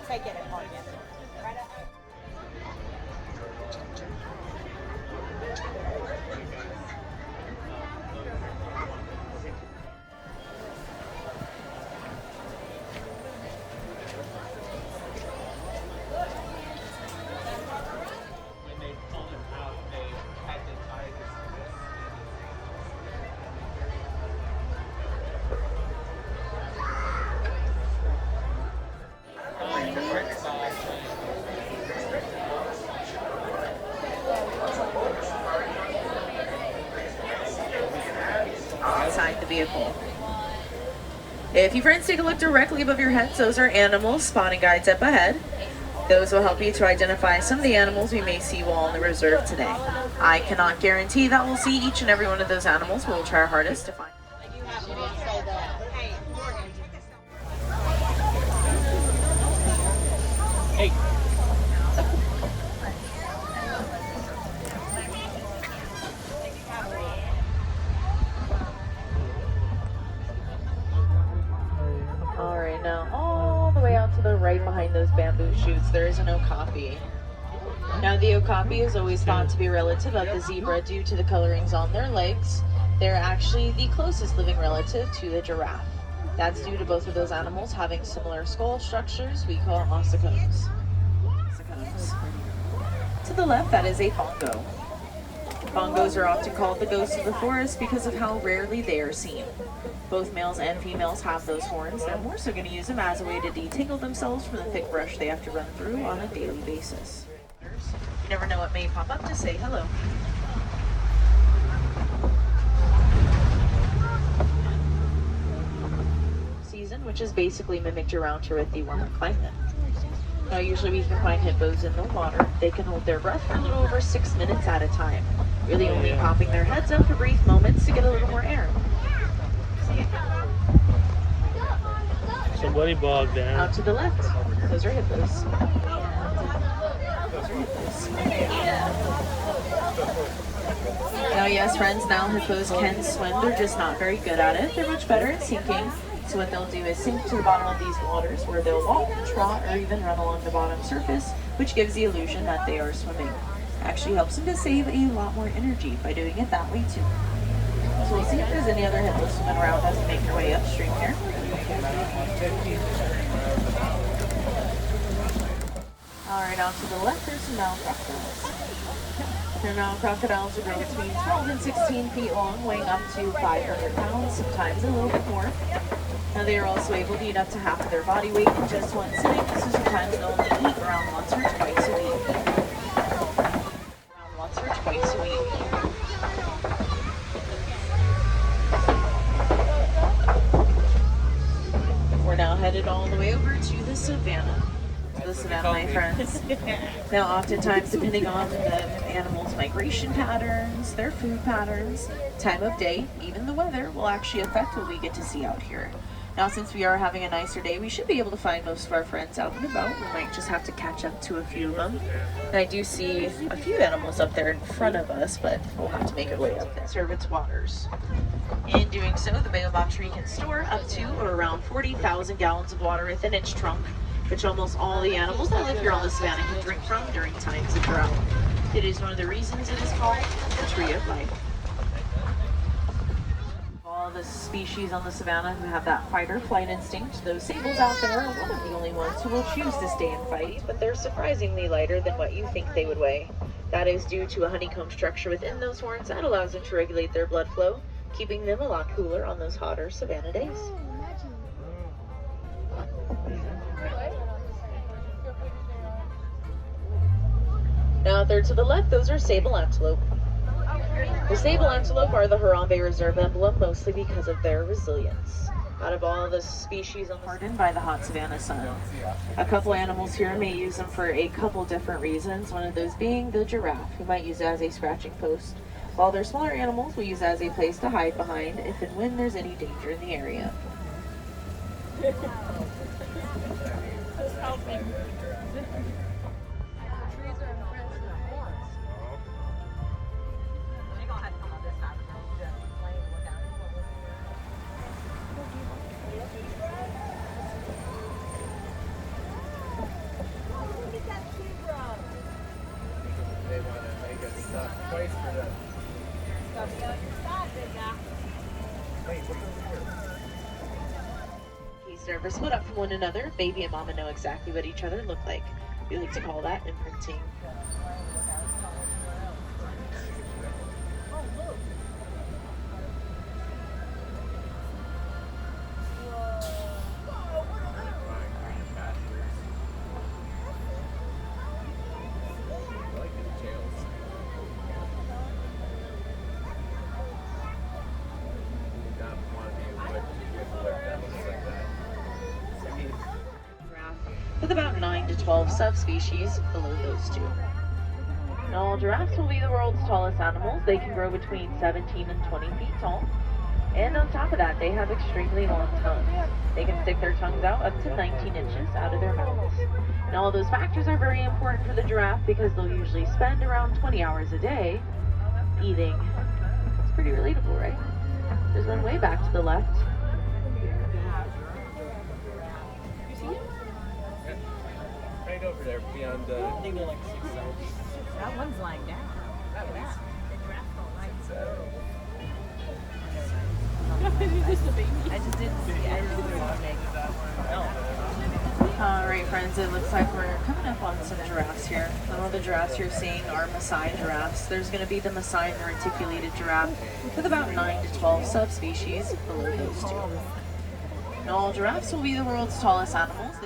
take it for you. Right up. Inside the vehicle. If you friends take a look directly above your heads, those are animals spotting guides up ahead. Those will help you to identify some of the animals we may see while in the reserve today. I cannot guarantee that we'll see each and every one of those animals, but we'll try our hardest to find. Hey. Alright, now all the way out to the right behind those bamboo shoots, there is an okapi. Now the okapi is always thought to be a relative of the zebra due to the colorings on their legs. They're actually the closest living relative to the giraffe. That's due to both of those animals having similar skull structures we call ossicones. To the left, that is a bongo. Bongos are often called the ghosts of the forest because of how rarely they are seen. Both males and females have those horns. They're more so going to use them as a way to detangle themselves from the thick brush they have to run through on a daily basis. You never know what may pop up to say hello. Season, which is basically mimicked around here with the warmer climate. Now usually we can find hippos in the water. They can hold their breath for a little over 6 minutes at a time, really only popping their heads up for brief moments to get a little more air. Somebody bogged down. Out to the left, those are hippos. Now yes, friends, now hippos can swim. They're just not very good at it. They're much better at sinking. So what they'll do is sink to the bottom of these waters where they'll walk, trot, or even run along the bottom surface, which gives the illusion that they are swimming. Actually helps them to save a lot more energy by doing it that way too. So we'll see if there's any other hippos swimming around as we make our way upstream here. Alright, out to the left, there's some Nile crocodiles. Their Nile crocodiles will grow between 12 and 16 feet long, weighing up to 500 pounds, sometimes a little bit more. Now they are also able to eat up to half of their body weight in just one sitting, so sometimes they'll only eat around once or twice a week. Around once or twice a week. We're now headed all the way over to the savanna. The savanna, my friends. Now oftentimes, depending on the animal's migration patterns, their food patterns, time of day, even the weather will actually affect what we get to see out here. Now since we are having a nicer day, we should be able to find most of our friends out and about. We might just have to catch up to a few of them. And I do see a few animals up there in front of us, but we'll have to make our way up there. Serve its waters. In doing so, the baobab tree can store up to or around 40,000 gallons of water within its trunk, which almost all the animals that live here on the savanna can drink from during times of drought. It is one of the reasons it is called the tree of life. All the species on the savanna who have that fight or flight instinct, those sables out there are one of the only ones who will choose to stay and fight, but they're surprisingly lighter than what you think they would weigh. That is due to a honeycomb structure within those horns that allows them to regulate their blood flow, keeping them a lot cooler on those hotter savanna days. Now third to the left, those are sable antelope. The sable antelope are the Harambe Reserve emblem, mostly because of their resilience. Out of all the species hardened by the hot savanna sun. A couple animals here may use them for a couple different reasons, one of those being the giraffe, who might use it as a scratching post, while their smaller animals will use it as a place to hide behind if and when there's any danger in the area. In case they're ever split up from one another, baby and mama know exactly what each other look like. We like to call that imprinting. With about 9 to 12 subspecies below those two. Now, giraffes will be the world's tallest animals. They can grow between 17 and 20 feet tall. And on top of that, they have extremely long tongues. They can stick their tongues out up to 19 inches out of their mouths. Now, all those factors are very important for the giraffe because they'll usually spend around 20 hours a day eating. It's pretty relatable, right? There's one way back to the left. Right over there, beyond the. I think they're like 6 cells. That one's lying down. That one's. I just didn't see it. Alright friends, it looks like we're coming up on some giraffes here. Some of the giraffes you're seeing are Maasai giraffes. There's going to be the Maasai and reticulated giraffe with about 9 to 12 subspecies below those two. Now, all giraffes will be the world's tallest animals.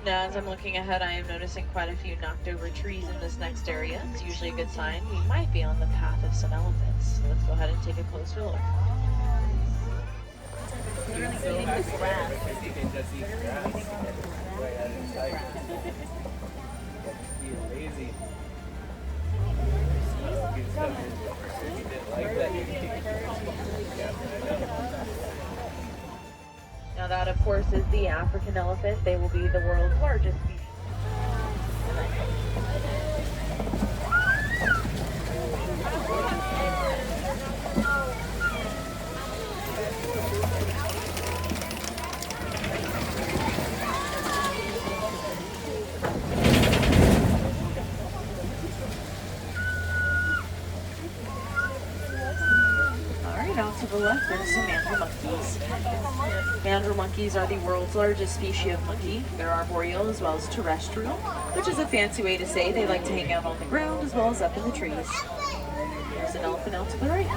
Now, as I'm looking ahead, I am noticing quite a few knocked over trees in this next area. It's usually a good sign we might be on the path of some elephants. Let's go ahead and take a closer look. Literally eating this grass. You can just eat grass. Way out of sight. Be lazy. Good stuff. If you didn't like that, you can take it. Yeah, I know. Now that, of course, is the African elephant. They will be the world's largest species. Out to the left, there's some mandrill monkeys. Mandrill monkeys are the world's largest species of monkey. They're arboreal as well as terrestrial, which is a fancy way to say they like to hang out on the ground as well as up in the trees. There's an elephant out to the right.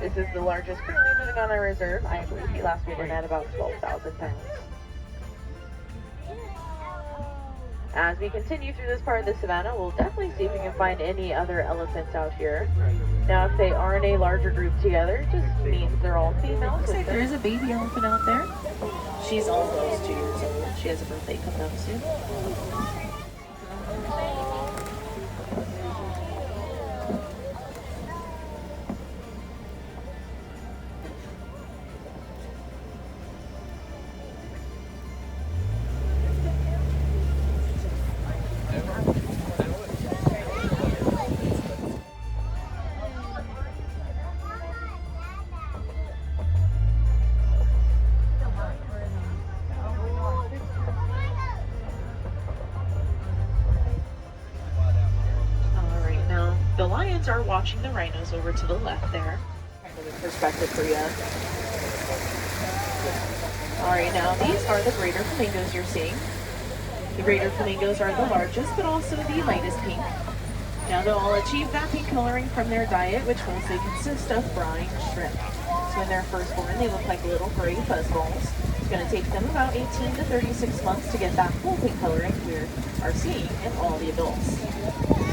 This is the largest currently living on our reserve. I believe he last week at about 12,000 pounds. As we continue through this part of the savannah, we'll definitely see if we can find any other elephants out here. Now, if they are in a larger group together, it just means they're all female. Looks like there is a baby elephant out there. She's almost 2 years old. She has a birthday coming up soon. The lions are watching the rhinos over to the left there. Kind of a perspective for you. Alright, now these are the greater flamingos you're seeing. The greater flamingos are the largest, but also the lightest pink. Now they'll all achieve that pink coloring from their diet, which mostly consists of brine shrimp. So when they're first born, they look like little gray fuzzballs. It's going to take them about 18 to 36 months to get that full pink coloring we are seeing in all the adults.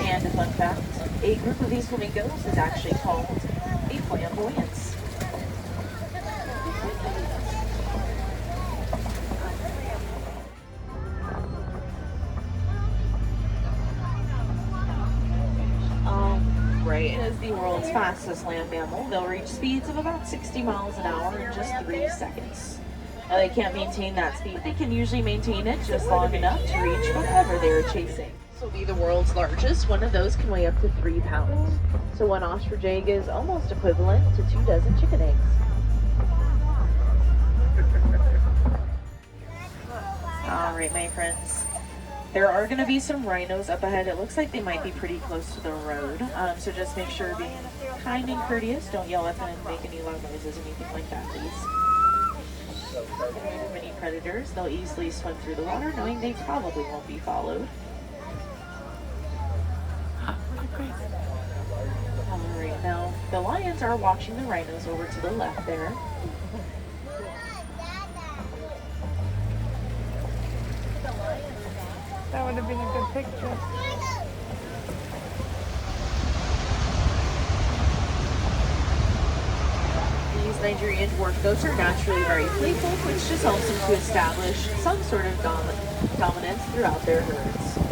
And a fun fact, a group of these flamingos is actually called a flamboyance. Right, it is the world's fastest land mammal. They'll reach speeds of about 60 miles an hour in just 3 seconds. Now they can't maintain that speed. They can usually maintain it just long enough to reach whatever they're chasing. This will be the world's largest. One of those can weigh up to 3 pounds. So one ostrich egg is almost equivalent to 2 dozen chicken eggs. All right, my friends. There are going to be some rhinos up ahead. It looks like they might be pretty close to the road. So just make sure being kind and courteous. Don't yell at them and make any loud noises, anything like that, please. Many predators, they'll easily swim through the water knowing they probably won't be followed. Alright, now the lions are watching the rhinos over to the left there. That would have been a good picture. These Nigerian dwarf goats are naturally very playful, which just helps them to establish some sort of dominance throughout their herds.